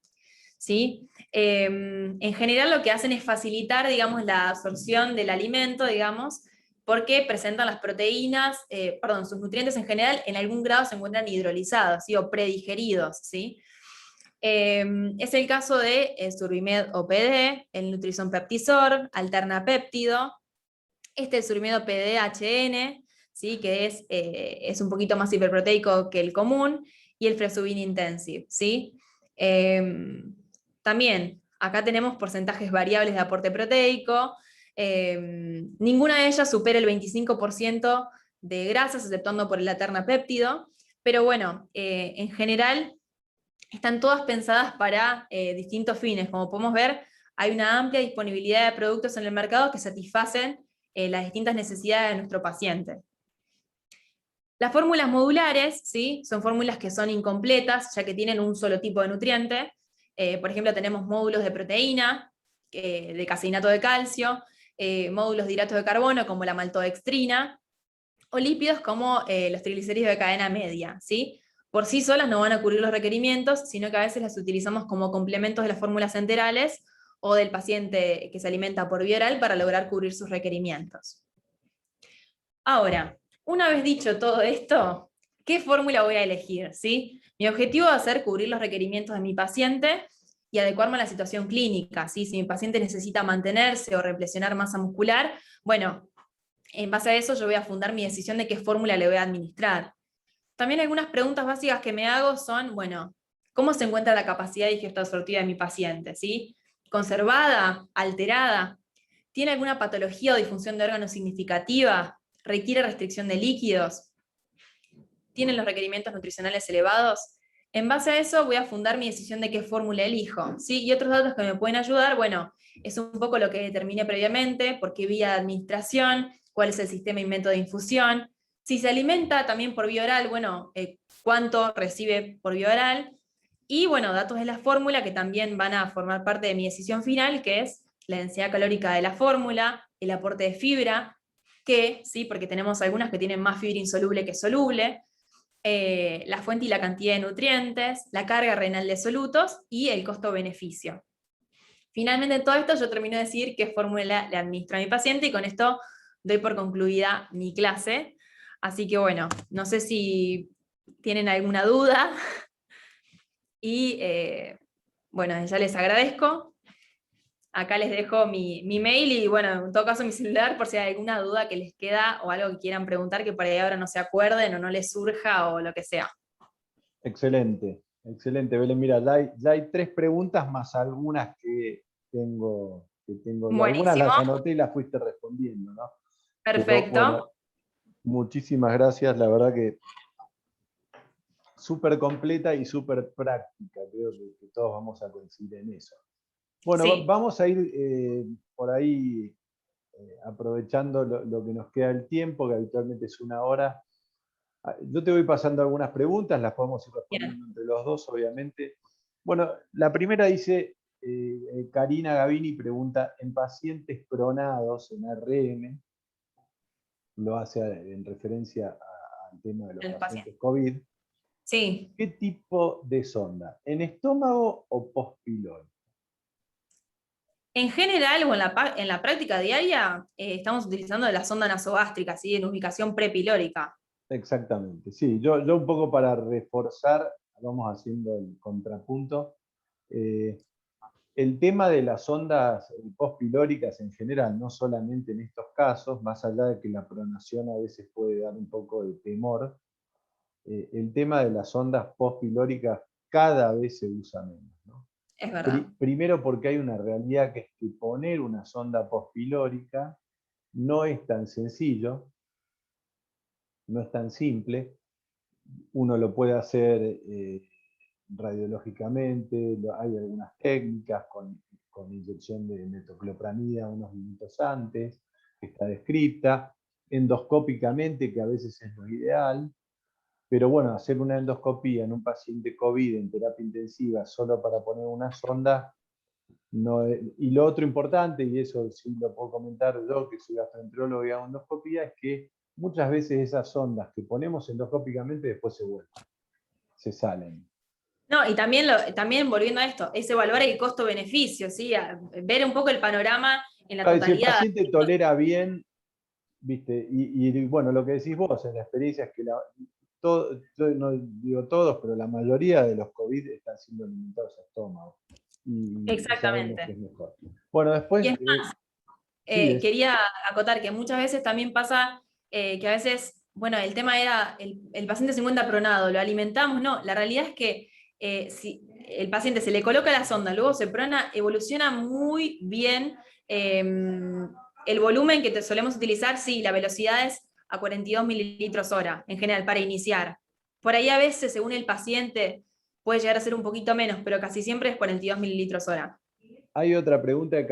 ¿sí? En general lo que hacen es facilitar, digamos, la absorción del alimento, digamos, porque presentan las proteínas, sus nutrientes en general, en algún grado se encuentran hidrolizados, ¿sí? O predigeridos, ¿sí? Es el caso de Survimed OPD, el Nutrison Peptisor, Alterna Péptido, el Survimed OPD HN, ¿sí? Que es un poquito más hiperproteico que el común, y el Fresubin Intensive, ¿sí? También, acá tenemos porcentajes variables de aporte proteico, ninguna de ellas supera el 25% de grasas, exceptuando por el Alterna Péptido, pero bueno, en general están todas pensadas para distintos fines. Como podemos ver, hay una amplia disponibilidad de productos en el mercado que satisfacen las distintas necesidades de nuestro paciente. Las fórmulas modulares, ¿sí? Son fórmulas que son incompletas, ya que tienen un solo tipo de nutriente. Por ejemplo, tenemos módulos de proteína, de caseinato de calcio, módulos de hidratos de carbono, como la maltodextrina, o lípidos como los triglicéridos de cadena media, ¿sí? Por sí solas no van a cubrir los requerimientos, sino que a veces las utilizamos como complementos de las fórmulas enterales o del paciente que se alimenta por vía oral para lograr cubrir sus requerimientos. Ahora, una vez dicho todo esto, ¿qué fórmula voy a elegir? ¿Sí? Mi objetivo va a ser cubrir los requerimientos de mi paciente y adecuarme a la situación clínica, ¿sí? Si mi paciente necesita mantenerse o replesionar masa muscular, bueno, en base a eso yo voy a fundar mi decisión de qué fórmula le voy a administrar. También algunas preguntas básicas que me hago son, bueno, ¿cómo se encuentra la capacidad digestiva absortiva de mi paciente? ¿Sí? conservada, alterada, tiene alguna patología o disfunción de órganos significativa, requiere restricción de líquidos, tienen los requerimientos nutricionales elevados. En base a eso voy a fundar mi decisión de qué fórmula elijo, ¿sí? Y otros datos que me pueden ayudar, bueno, es un poco lo que determiné previamente, por qué vía de administración, cuál es el sistema y método de infusión. Si se alimenta también por vía oral, bueno, cuánto recibe por vía oral. Y bueno, datos de la fórmula que también van a formar parte de mi decisión final, que es la densidad calórica de la fórmula, el aporte de fibra, que, sí, porque tenemos algunas que tienen más fibra insoluble que soluble, la fuente y la cantidad de nutrientes, la carga renal de solutos y el costo-beneficio. Finalmente, todo esto yo termino de decir qué fórmula le administro a mi paciente y con esto doy por concluida mi clase. Así que bueno, no sé si tienen alguna duda y bueno, ya les agradezco. Acá les dejo mi mail y bueno, en todo caso mi celular por si hay alguna duda que les queda o algo que quieran preguntar que por ahí ahora no se acuerden o no les surja o lo que sea. Excelente, excelente, Belén. Mira, ya hay 3 preguntas más algunas que tengo. Algunas Buenísimo, las anoté y las fuiste respondiendo, ¿no? Pero bueno, perfecto. muchísimas gracias, la verdad que súper completa y súper práctica, creo que todos vamos a coincidir en eso. Bueno, Sí, vamos a ir por ahí aprovechando lo que nos queda del tiempo, que habitualmente es 1 hora. Yo te voy pasando algunas preguntas, las podemos ir bien. respondiendo entre los dos, obviamente. Bueno, la primera dice, Karina Gavini pregunta, en pacientes pronados en RM, lo hace en referencia al tema de los El paciente. pacientes COVID, Sí. ¿qué tipo de sonda? ¿En estómago o post-pilón? En general, o en la práctica diaria, estamos utilizando la sonda nasogástrica, ¿sí? En ubicación prepilórica. Exactamente, sí. Yo un poco para reforzar, vamos haciendo el contrapunto. eh, el tema de las ondas postpilóricas en general, no solamente en estos casos, más allá de que la pronación a veces puede dar un poco de temor, el tema de las ondas postpilóricas cada vez se usa menos, ¿no? Es verdad. Primero porque hay una realidad que es que poner una sonda postpilórica no es tan sencillo, no es tan simple. Uno lo puede hacer radiológicamente, hay algunas técnicas con inyección de metoclopramida unos minutos antes, que está descrita, endoscópicamente, que a veces es lo ideal, pero bueno, hacer una endoscopía en un paciente COVID en terapia intensiva solo para poner una sonda, no es, y lo otro importante, y eso sí lo puedo comentar yo, que soy gastroenterólogo y hago endoscopía, es que muchas veces esas sondas que ponemos endoscópicamente después se vuelven, se salen. No, y también, también volviendo a esto, es evaluar el costo-beneficio, ¿sí? Ver un poco el panorama en la Si el totalidad. paciente tolera bien, ¿viste? Y bueno, lo que decís vos en la experiencia es que yo no digo todos, pero la mayoría de los COVID están siendo alimentados a estómago. Y sabemos que Exactamente. es mejor. Bueno, después, Y es más, sí, quería acotar que muchas veces también pasa que a veces, bueno, el tema era el paciente se encuentra pronado, lo alimentamos, no, la realidad es que si el paciente se le coloca la sonda, luego se prona, evoluciona muy bien el volumen que solemos utilizar, sí, la velocidad es a 42 mililitros hora, en general, para iniciar. Por ahí a veces, según el paciente, puede llegar a ser un poquito menos, pero casi siempre es 42 mililitros hora. hay otra pregunta de,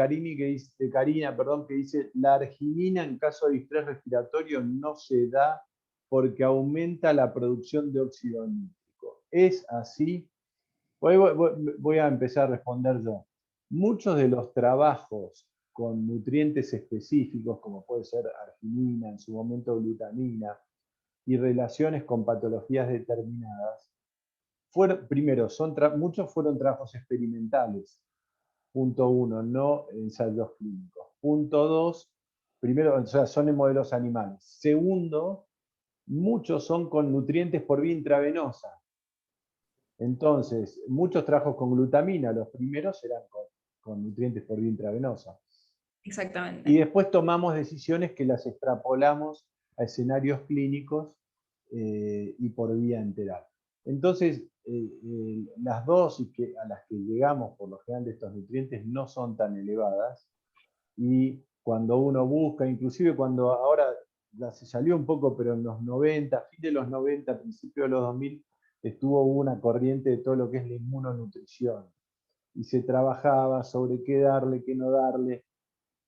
Karina, perdón, que dice, la arginina en caso de distrés respiratorio no se da porque aumenta la producción de óxido nítrico. ¿Es así? Voy a empezar a responder yo. Muchos de los trabajos con nutrientes específicos, como puede ser arginina, en su momento glutamina, y relaciones con patologías determinadas, primero, muchos fueron trabajos experimentales. Punto uno, no ensayos clínicos. Punto dos, primero, o sea, son en modelos animales. Segundo, muchos son con nutrientes por vía intravenosa. Entonces, muchos trabajos con glutamina, los primeros eran con nutrientes por vía intravenosa. Y Exactamente. después tomamos decisiones que las extrapolamos a escenarios clínicos y por vía enteral. Entonces, las dosis a las que llegamos por lo general de estos nutrientes no son tan elevadas, y cuando uno busca, inclusive cuando ahora ya se salió un poco, pero en los 90, fin de los 90, principio de los 2000, estuvo una corriente de todo lo que es la inmunonutrición, y se trabajaba sobre qué darle, qué no darle,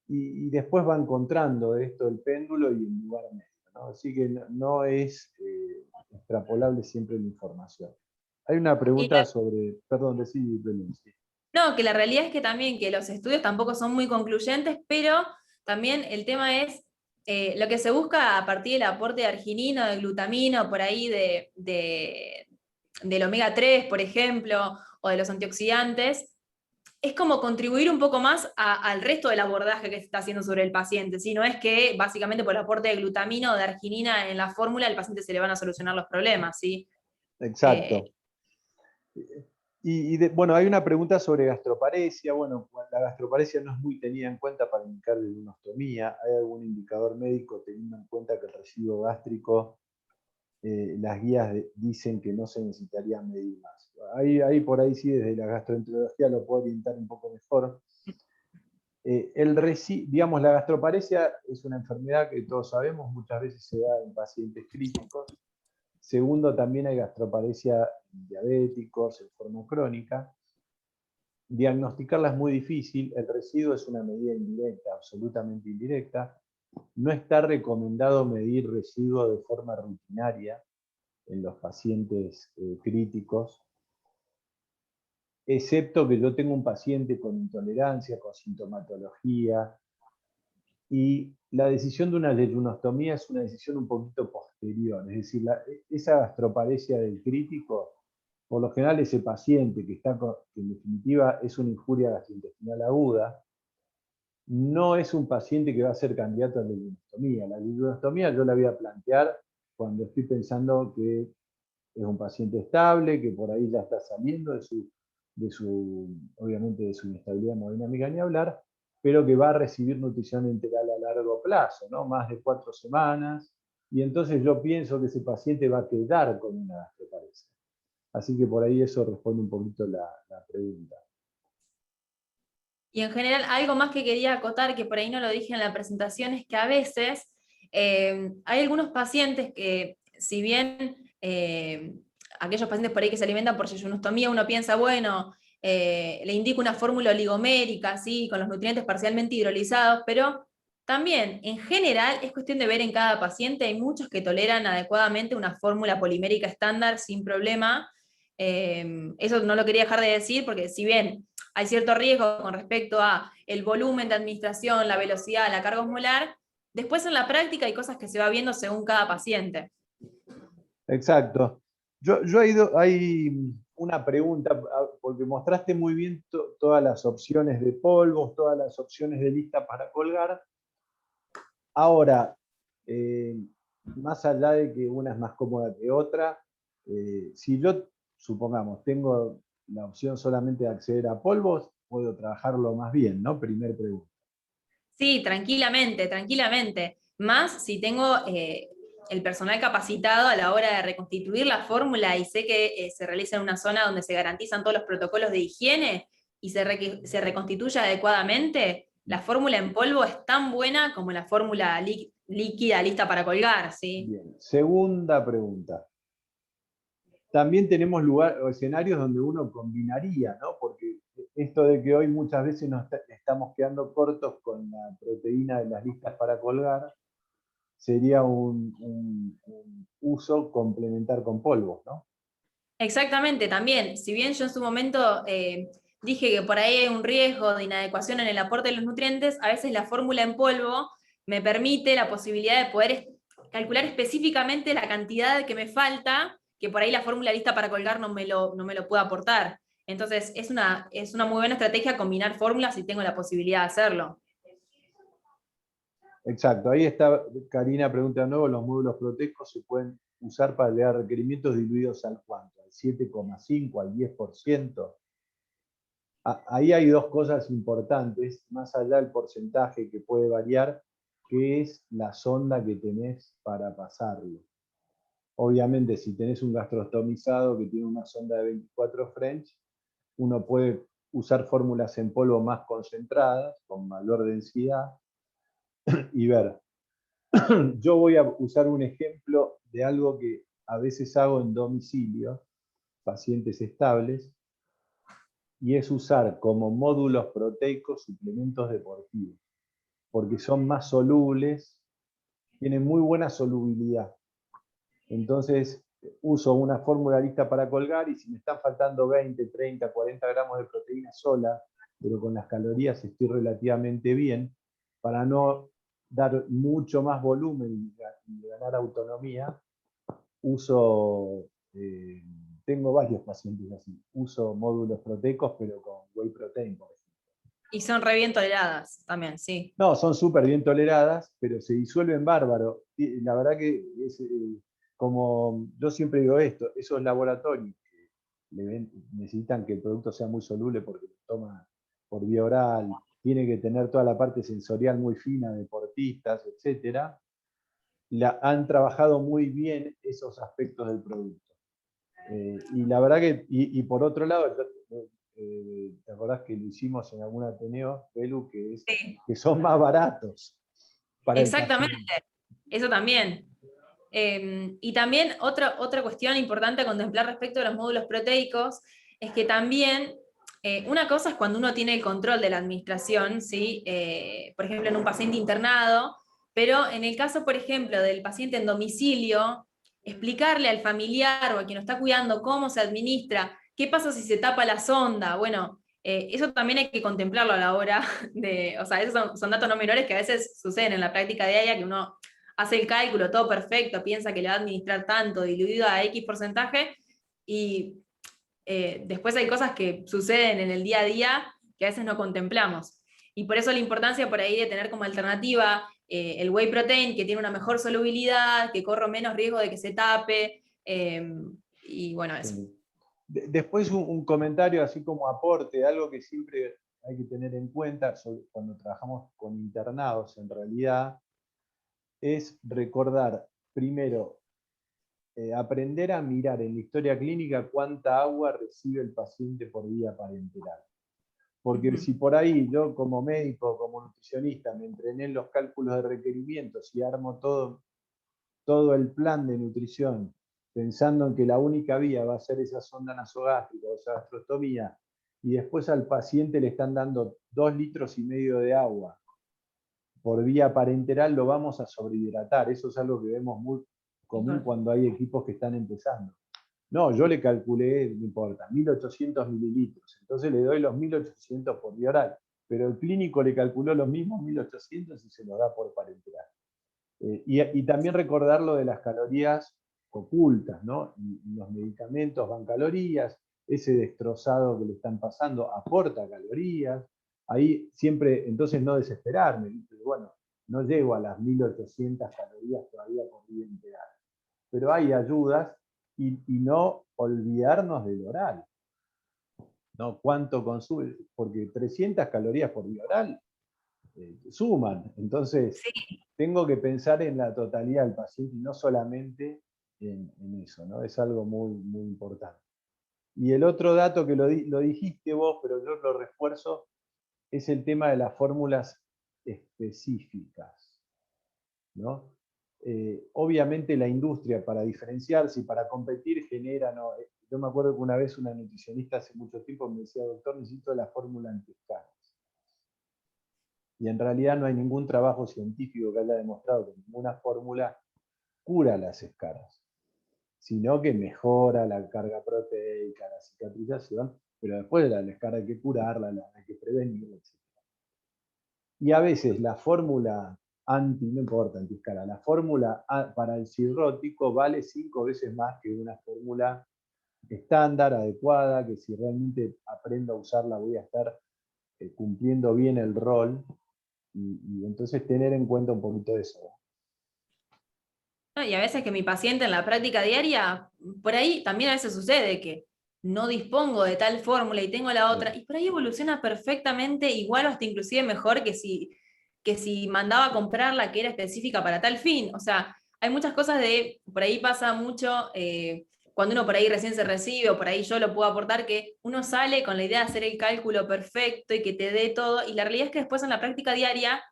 y después va encontrando esto el péndulo y el lugar medio, ¿no? Así que no es extrapolable siempre la información. Hay una Y pregunta sobre, perdón, decí, Belén, sí. no, que la realidad es que también que los estudios tampoco son muy concluyentes, pero también el tema es lo que se busca a partir del aporte de arginino, de glutamino, por ahí del omega 3, por ejemplo, o de los antioxidantes, es como contribuir un poco más al resto del abordaje que se está haciendo sobre el paciente. ¿Sí? No es que básicamente por el aporte de glutamino o de arginina en la fórmula al paciente se le van a solucionar los problemas. ¿Sí? Eh, Exacto. Bueno, hay una pregunta sobre gastroparesia. Bueno, la gastroparesia no es muy tenida en cuenta para indicar una ostomía. ¿Hay algún indicador médico teniendo en cuenta que el residuo gástrico, las guías dicen que no se necesitaría medir más? Ahí por ahí sí, desde la gastroenterología lo puedo orientar un poco mejor. Digamos, la gastroparesia es una enfermedad que todos sabemos, muchas veces se da en pacientes críticos. Segundo, también hay gastroparesia en diabéticos en forma crónica. Diagnosticarla es muy difícil, el residuo es una medida indirecta, absolutamente indirecta. No está recomendado medir residuo de forma rutinaria en los pacientes críticos, excepto que yo tengo un paciente con intolerancia, con sintomatología, y la decisión de una yeyunostomía es una decisión un poquito posterior, es decir, esa gastroparesia del crítico, por lo general ese paciente que en definitiva es una injuria gastrointestinal aguda, no es un paciente que va a ser candidato a la yeyunostomía. La yeyunostomía yo la voy a plantear cuando estoy pensando que es un paciente estable, que por ahí ya está saliendo obviamente de su inestabilidad hemodinámica ni hablar, pero que va a recibir nutrición enteral a largo plazo, ¿no? Más de 4 semanas, y entonces yo pienso que ese paciente va a quedar con una gastroparesia. Así que por ahí eso responde un poquito la pregunta. Y en general, algo más que quería acotar, que por ahí no lo dije en la presentación, es que a veces hay algunos pacientes que, si bien aquellos pacientes por ahí que se alimentan por yeyunostomía, uno piensa, bueno, le indico una fórmula oligomérica, ¿sí? Con los nutrientes parcialmente hidrolizados, pero también, en general, es cuestión de ver en cada paciente. Hay muchos que toleran adecuadamente una fórmula polimérica estándar sin problema. Eso no lo quería dejar de decir, porque si bien hay cierto riesgo con respecto a el volumen de administración, la velocidad, la carga osmolar, después en la práctica hay cosas que se va viendo según cada paciente. Exacto. Hay una pregunta, porque mostraste muy bien todas las opciones de polvos, todas las opciones de lista para colgar. Ahora, eh, más allá de que una es más cómoda que otra, si yo, supongamos, tengo la opción solamente de acceder a polvos, puedo trabajarlo más bien, ¿no? Primer pregunta. Sí, tranquilamente, tranquilamente. Más si tengo el personal capacitado a la hora de reconstituir la fórmula y sé que se realiza en una zona donde se garantizan todos los protocolos de higiene y se reconstituye adecuadamente, la fórmula en polvo es tan buena como la fórmula líquida lista para colgar, ¿sí? Bien. Segunda pregunta. También tenemos escenarios donde uno combinaría, ¿no? Porque esto de que hoy muchas veces nos estamos quedando cortos con la proteína de las listas para colgar, sería un uso complementar con polvos, ¿no? Exactamente, también, si bien yo en su momento dije que por ahí hay un riesgo de inadecuación en el aporte de los nutrientes, a veces la fórmula en polvo me permite la posibilidad de poder calcular específicamente la cantidad que me falta, que por ahí la fórmula lista para colgar no me lo puede aportar. Entonces, es una muy buena estrategia combinar fórmulas si tengo la posibilidad de hacerlo. Exacto, ahí está, Karina pregunta de nuevo, los módulos proteicos se pueden usar para llegar requerimientos diluidos al cuánto, al 7,5, al 10%. Ahí hay dos cosas importantes, más allá del porcentaje que puede variar, que es la sonda que tenés para pasarlo. Obviamente, si tenés un gastrostomizado que tiene una sonda de 24 French, uno puede usar fórmulas en polvo más concentradas, con mayor densidad, y ver. Yo voy a usar un ejemplo de algo que a veces hago en domicilio, pacientes estables, y es usar como módulos proteicos suplementos deportivos, porque son más solubles, tienen muy buena solubilidad. Entonces, uso una fórmula lista para colgar y si me están faltando 20, 30, 40 gramos de proteína sola, pero con las calorías estoy relativamente bien, para no dar mucho más volumen y ganar autonomía, uso, tengo varios pacientes así, uso módulos proteicos, pero con whey protein, por ejemplo. Y son re bien toleradas también, sí. No, son súper bien toleradas, pero se disuelven bárbaro. Y la verdad que es, como yo siempre digo esto, esos laboratorios que necesitan que el producto sea muy soluble porque lo toma por vía oral, tiene que tener toda la parte sensorial muy fina, deportistas, etcétera, han trabajado muy bien esos aspectos del producto. Y la verdad que, y por otro lado, ¿te acordás que lo hicimos en algún Ateneo, Belu, Sí, que son más baratos para el exactamente, paciente? eso también. Y también otra cuestión importante a contemplar respecto a los módulos proteicos es que también una cosa es cuando uno tiene el control de la administración, ¿sí? Por ejemplo, en un paciente internado, pero en el caso, por ejemplo, del paciente en domicilio, explicarle al familiar o a quien lo está cuidando cómo se administra, qué pasa si se tapa la sonda, bueno, eso también hay que contemplarlo a la hora de, o sea, esos son datos no menores que a veces suceden en la práctica diaria, que uno hace el cálculo todo perfecto, piensa que le va a administrar tanto, diluido a X porcentaje, y después hay cosas que suceden en el día a día que a veces no contemplamos. Y por eso la importancia por ahí de tener como alternativa el whey protein, que tiene una mejor solubilidad, que corre menos riesgo de que se tape, y bueno, eso. Sí. Después un comentario así como aporte, algo que siempre hay que tener en cuenta cuando trabajamos con internados en realidad, es recordar primero, aprender a mirar en la historia clínica cuánta agua recibe el paciente por vía parenteral. Porque si por ahí yo como médico, como nutricionista, me entrené en los cálculos de requerimientos y armo todo el plan de nutrición pensando en que la única vía va a ser esa sonda nasogástrica o esa gastrostomía, y después al paciente le están dando 2,5 litros de agua por vía parenteral, lo vamos a sobrehidratar. Eso es algo que vemos muy común cuando hay equipos que están empezando. No, yo le calculé, no importa, 1.800 mililitros. Entonces le doy los 1.800 por vía oral. Pero el clínico le calculó los mismos 1.800 y se los da por parenteral. Y también recordar lo de las calorías ocultas, ¿no? Y los medicamentos van calorías, ese destrozado que le están pasando aporta calorías. Ahí siempre, entonces no desesperarme, ¿viste? Bueno, no llego a las 1.800 calorías todavía por día integral. Pero hay ayudas y no olvidarnos del oral. ¿No? ¿Cuánto consume? Porque 300 calorías por vía oral suman. Entonces, Sí. tengo que pensar en la totalidad del paciente y no solamente en eso, ¿no? Es algo muy, muy importante. Y el otro dato que lo dijiste vos, pero yo lo refuerzo, es el tema de las fórmulas específicas, ¿no? Obviamente la industria para diferenciarse y para competir genera, ¿no? Yo me acuerdo que una vez una nutricionista hace mucho tiempo me decía, doctor, necesito la fórmula antiescaras. Y en realidad no hay ningún trabajo científico que haya demostrado que ninguna fórmula cura las escaras, sino que mejora la carga proteica, la cicatrización, pero después la escara hay que curarla, hay que prevenirla, etc. Y a veces la fórmula no importa, antiescara, la fórmula para el cirrótico vale 5 veces más que una fórmula estándar, adecuada, que si realmente aprendo a usarla voy a estar cumpliendo bien el rol, y entonces tener en cuenta un poquito de eso. ¿No? Y a veces que mi paciente en la práctica diaria, por ahí también a veces sucede que no dispongo de tal fórmula y tengo la otra, y por ahí evoluciona perfectamente, igual o hasta inclusive mejor que si mandaba a comprar la que era específica para tal fin. O sea, hay muchas cosas por ahí pasa mucho, cuando uno por ahí recién se recibe, o por ahí yo lo puedo aportar, que uno sale con la idea de hacer el cálculo perfecto y que te dé todo, y la realidad es que después en la práctica diaria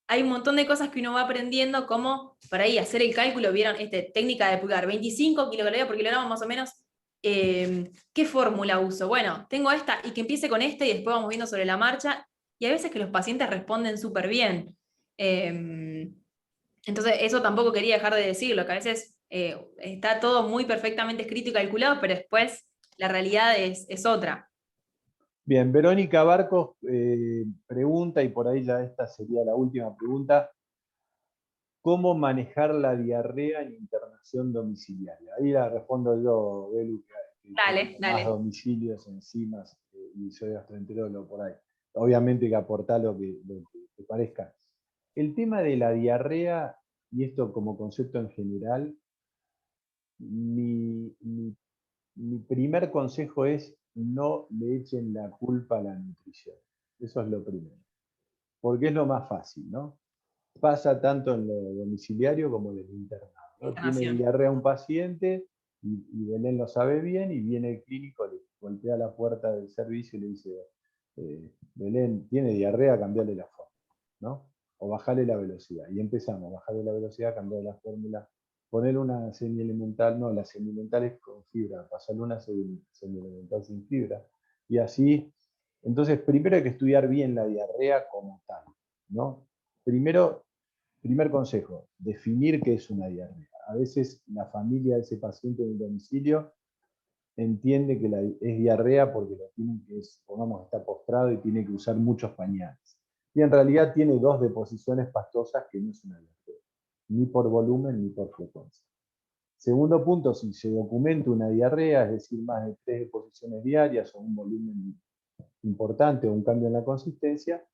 hay un montón de cosas que uno va aprendiendo, como por ahí hacer el cálculo, vieron técnica de pulgar, 25 kilocalorías por kilogramo más o menos, ¿qué fórmula uso? Bueno, tengo esta, y que empiece con esta y después vamos viendo sobre la marcha, y hay veces que los pacientes responden súper bien. Entonces, eso tampoco quería dejar de decirlo, que a veces está todo muy perfectamente escrito y calculado, pero después la realidad es otra. Bien, Verónica Barcos pregunta, y por ahí ya esta sería la última pregunta, ¿cómo manejar la diarrea en internación domiciliaria? Ahí la respondo yo, Belu, que Dale, tengo más dale. domicilios, enzimas, y soy gastroenterólogo por ahí. Obviamente que aportá lo que te parezca. El tema de la diarrea, y esto como concepto en general, mi, mi mi primer consejo es no le echen la culpa a la nutrición. Eso es lo primero. Porque es lo más fácil, ¿no? Pasa tanto en lo domiciliario como en el internado, ¿no? Tiene Internación. diarrea un paciente y Belén lo sabe bien y viene el clínico, le golpea la puerta del servicio y le dice, Belén, tiene diarrea, cambiarle la fórmula, ¿no? O bajarle la velocidad. Y empezamos, bajarle la velocidad, cambiarle la fórmula, poner una semi-elemental, no, la semi-elemental es con fibra, pasarle una semi-elemental sin fibra. Y así, entonces primero hay que estudiar bien la diarrea como tal, ¿no? Primero, primer consejo, definir qué es una diarrea. A veces la familia de ese paciente en el domicilio entiende que es diarrea porque lo tienen que, pongamos, está postrado y tiene que usar muchos pañales. Y en realidad tiene dos deposiciones pastosas que no es una diarrea, ni por volumen ni por frecuencia. Segundo punto, si se documenta una diarrea, es decir, más de 3 deposiciones diarias o un volumen importante o un cambio en la consistencia,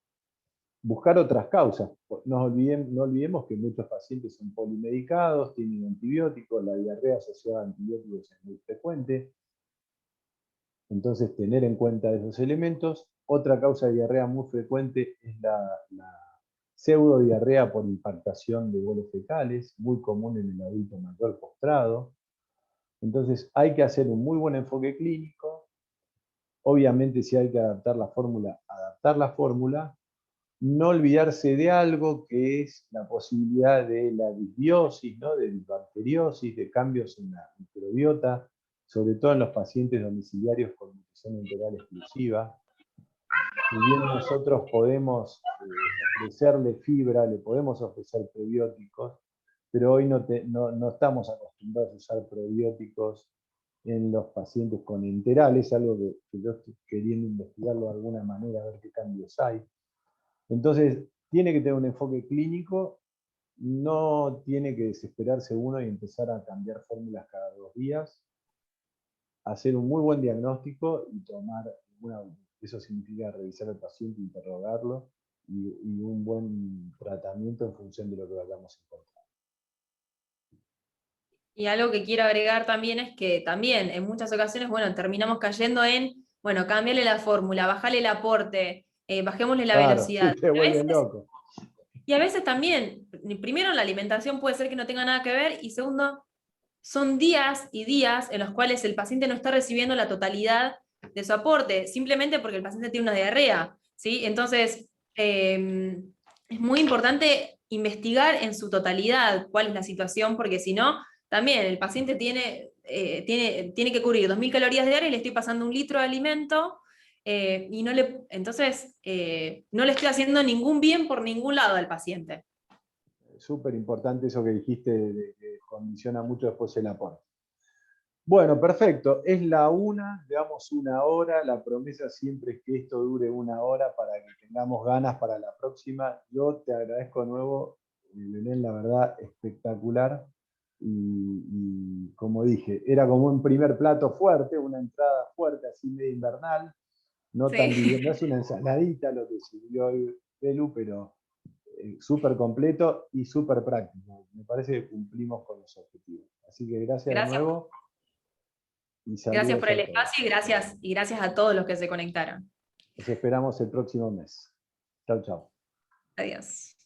buscar otras causas. No olvidemos que muchos pacientes son polimedicados, tienen antibióticos, la diarrea asociada a antibióticos es muy frecuente. Entonces, tener en cuenta esos elementos. Otra causa de diarrea muy frecuente es la pseudodiarrea por impactación de bolos fecales, muy común en el adulto mayor postrado. Entonces, hay que hacer un muy buen enfoque clínico. Obviamente, si hay que adaptar la fórmula, adaptar la fórmula. No olvidarse de algo que es la posibilidad de la disbiosis, ¿no? De bacteriosis, de cambios en la microbiota, sobre todo en los pacientes domiciliarios con nutrición enteral exclusiva. Si bien nosotros podemos ofrecerle fibra, le podemos ofrecer prebióticos, pero hoy no estamos acostumbrados a usar prebióticos en los pacientes con enteral. Es algo que yo estoy queriendo investigarlo de alguna manera, a ver qué cambios hay. Entonces, tiene que tener un enfoque clínico, no tiene que desesperarse uno y empezar a cambiar fórmulas cada 2 días, hacer un muy buen diagnóstico y tomar eso significa revisar al paciente, interrogarlo y un buen tratamiento en función de lo que vayamos a encontrar. Y algo que quiero agregar también es que también en muchas ocasiones, bueno, terminamos cayendo en, bueno, cambiarle la fórmula, bajarle el aporte, bajémosle la Claro, velocidad. te vuelven loco. Y a veces también, primero la alimentación puede ser que no tenga nada que ver, y segundo, son días y días en los cuales el paciente no está recibiendo la totalidad de su aporte, simplemente porque el paciente tiene una diarrea, ¿sí? Entonces, es muy importante investigar en su totalidad cuál es la situación, porque si no, también el paciente tiene que cubrir 2.000 calorías diarias y le estoy pasando 1 litro de alimento, y entonces no le estoy haciendo ningún bien por ningún lado al paciente. Súper importante eso que dijiste, que condiciona mucho después el aporte. Bueno, perfecto. Es la 1, llevamos 1 hora. La promesa siempre es que esto dure 1 hora para que tengamos ganas para la próxima. Yo te agradezco de nuevo, Belén, la verdad, espectacular. Y como dije, era como un primer plato fuerte, una entrada fuerte, así medio invernal. No tan Sí. no es una ensaladita lo que sirvió hoy Belu, pero súper completo y súper práctico. Me parece que cumplimos con los objetivos. Así que gracias de Gracias, nuevo y gracias por saludos el a todos. espacio y gracias a todos los que se conectaron. Los esperamos el próximo mes. Chau, chau. Adiós.